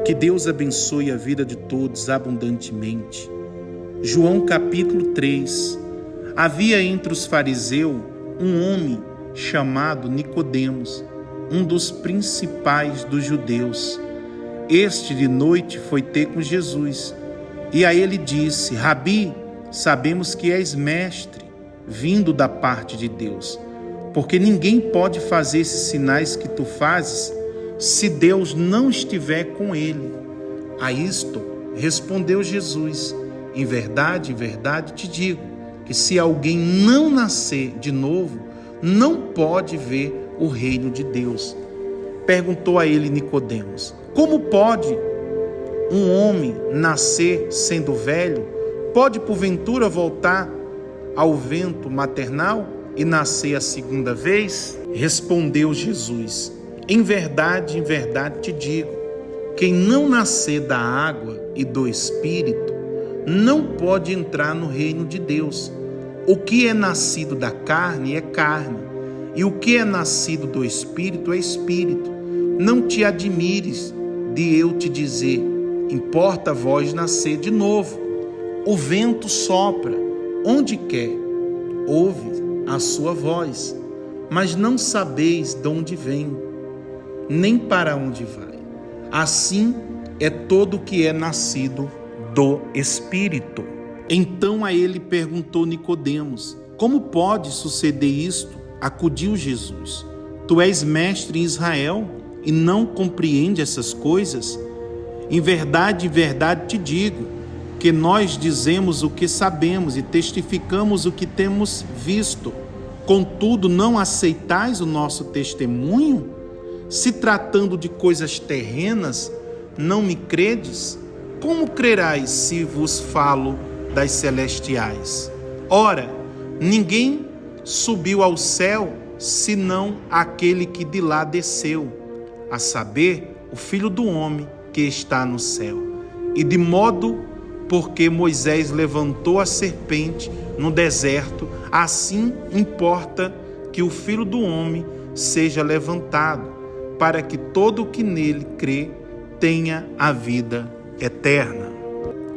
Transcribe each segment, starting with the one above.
Que Deus abençoe a vida de todos abundantemente. João capítulo 3. Havia entre os fariseus um homem chamado Nicodemos, um dos principais dos judeus. Este de noite foi ter com Jesus, e a ele disse: Rabi, sabemos que és mestre, vindo da parte de Deus, porque ninguém pode fazer esses sinais que tu fazes, se Deus não estiver com ele. A isto respondeu Jesus: em verdade te digo, que se alguém não nascer de novo, não pode ver o reino de Deus. Perguntou a ele Nicodemos: como pode um homem nascer sendo velho? Pode porventura voltar ao vento maternal e nascer a segunda vez? Respondeu Jesus: em verdade te digo, quem não nascer da água e do Espírito não pode entrar no reino de Deus. O que é nascido da carne é carne, e o que é nascido do Espírito é Espírito. Não te admires de eu te dizer: importa vós nascer de novo. O vento sopra onde quer, ouve a sua voz, mas não sabeis de onde vem, nem para onde vai. Assim é todo o que é nascido do Espírito. Então a ele perguntou Nicodemos: como pode suceder isto? Acudiu Jesus: tu és mestre em Israel e não compreende essas coisas? Em verdade te digo, que nós dizemos o que sabemos e testificamos o que temos visto. Contudo, não aceitais o nosso testemunho? Se tratando de coisas terrenas, não me credes? Como crerás se vos falo das celestiais? Ora, ninguém subiu ao céu, senão aquele que de lá desceu, a saber, o Filho do homem que está no céu. E de modo porque Moisés levantou a serpente no deserto, assim importa que o Filho do homem seja levantado, para que todo o que nele crê tenha a vida eterna.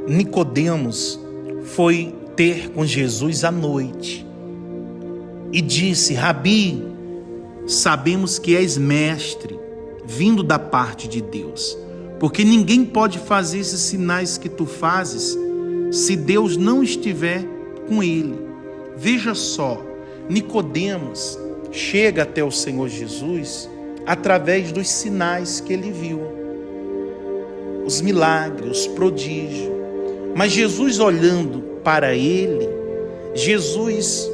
Nicodemos foi ter com Jesus à noite e disse: Rabi, sabemos que és mestre, vindo da parte de Deus, porque ninguém pode fazer esses sinais que tu fazes se Deus não estiver com ele. Veja só, Nicodemos chega até o Senhor Jesus através dos sinais que ele viu, os milagres, os prodígios. Mas Jesus, olhando para ele, Jesus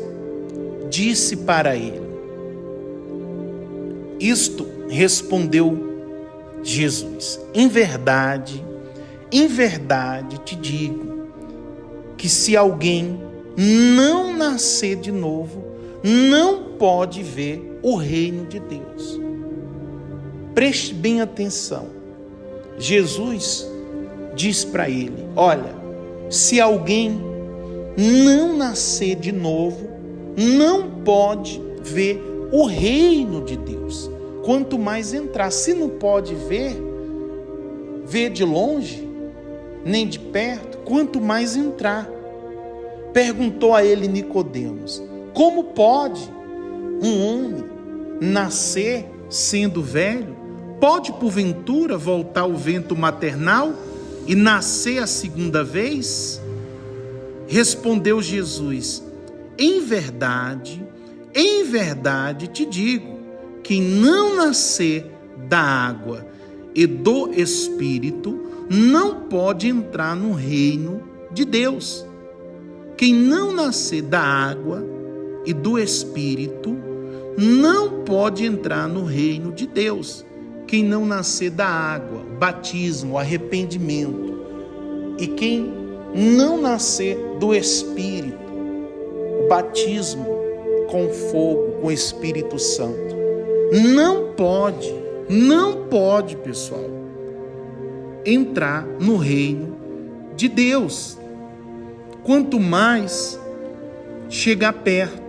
disse para ele: isto respondeu Jesus: em verdade te digo, que se alguém não nascer de novo, não pode ver o reino de Deus. Preste bem atenção. Jesus diz para ele: olha, se alguém não nascer de novo, não pode ver o reino de Deus. Quanto mais entrar. Se não pode ver de longe, nem de perto, quanto mais entrar. Perguntou a ele Nicodemos: como pode um homem nascer sendo velho? Pode porventura voltar ao vento maternal e nascer a segunda vez? Respondeu Jesus: em verdade te digo, quem não nascer da água e do Espírito não pode entrar no reino de Deus. Quem não nascer da água e do Espírito não pode entrar no reino de Deus. Quem não nascer da água, batismo, arrependimento, e quem não nascer do Espírito, batismo com fogo, com o Espírito Santo, não pode, pessoal, entrar no reino de Deus. Quanto mais chegar perto.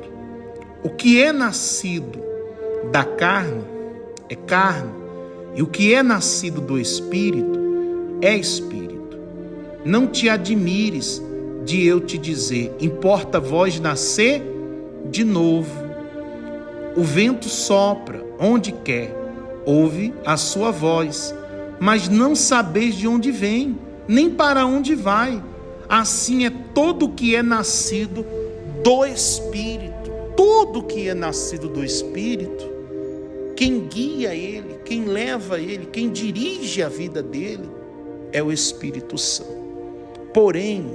O que é nascido da carne é carne, e o que é nascido do Espírito é espírito. Não te admires de eu te dizer: importa vós nascer de novo. O vento sopra onde quer, ouve a sua voz, mas não sabeis de onde vem, nem para onde vai. Assim é todo que é nascido do Espírito. Tudo que é nascido do Espírito, quem guia ele, quem leva ele, quem dirige a vida dele é o Espírito Santo. Porém,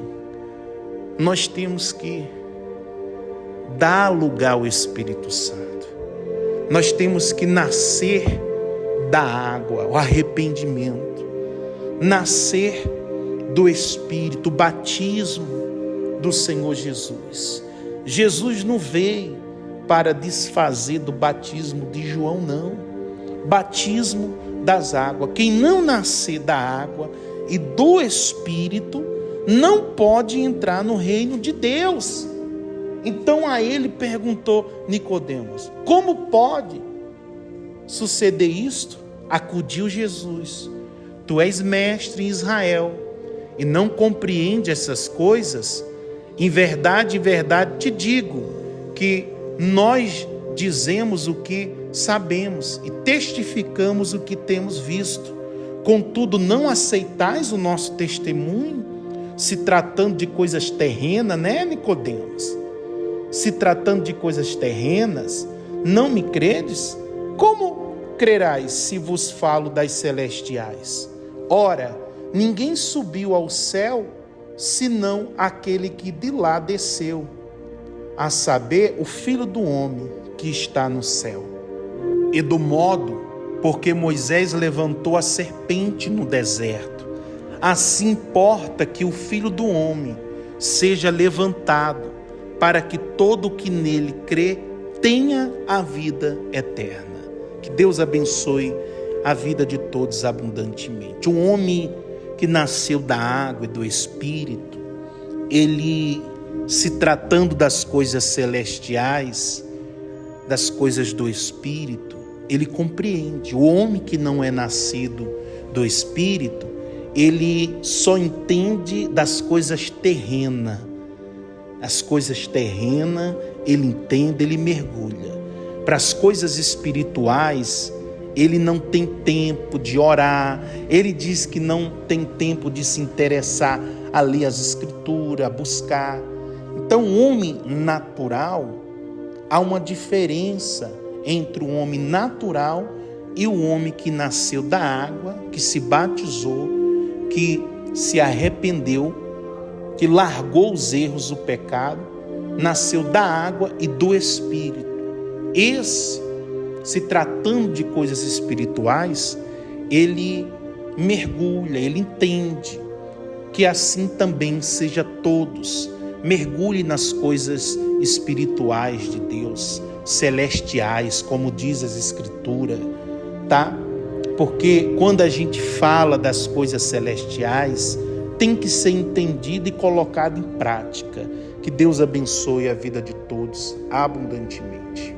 nós temos que dar lugar ao Espírito Santo. Nós temos que nascer da água, o arrependimento, nascer do Espírito, o batismo do Senhor Jesus. Jesus não veio para desfazer do batismo de João, não. Batismo das águas. Quem não nascer da água e do Espírito não pode entrar no reino de Deus. Então a ele perguntou Nicodemos: como pode suceder isto? Acudiu Jesus: tu és mestre em Israel e não compreende essas coisas? Em verdade te digo que nós dizemos o que sabemos e testificamos o que temos visto. Contudo, não aceitais o nosso testemunho? Se tratando de coisas terrenas, né, Nicodemos? Se tratando de coisas terrenas, não me credes? Como crerás se vos falo das celestiais? Ora, ninguém subiu ao céu, senão aquele que de lá desceu, a saber, o Filho do homem que está no céu. E do modo porque Moisés levantou a serpente no deserto, assim importa que o Filho do homem seja levantado, para que todo o que nele crê tenha a vida eterna. Que Deus abençoe a vida de todos abundantemente. O homem que nasceu da água e do Espírito, ele, se tratando das coisas celestiais, das coisas do Espírito, ele compreende. O homem que não é nascido do Espírito, ele só entende das coisas terrenas. As coisas terrenas, ele entende, ele mergulha. Para as coisas espirituais, ele não tem tempo de orar. Ele diz que não tem tempo de se interessar a ler as escrituras, a buscar. Então, o homem natural, há uma diferença entre o homem natural e o homem que nasceu da água, que se batizou, que se arrependeu, que largou os erros, o pecado, nasceu da água e do Espírito. Esse, se tratando de coisas espirituais, ele mergulha, ele entende. Que assim também seja todos. Mergulhe nas coisas espirituais de Deus, celestiais, como diz as Escrituras, tá? Porque quando a gente fala das coisas celestiais, tem que ser entendido e colocado em prática. Que Deus abençoe a vida de todos abundantemente.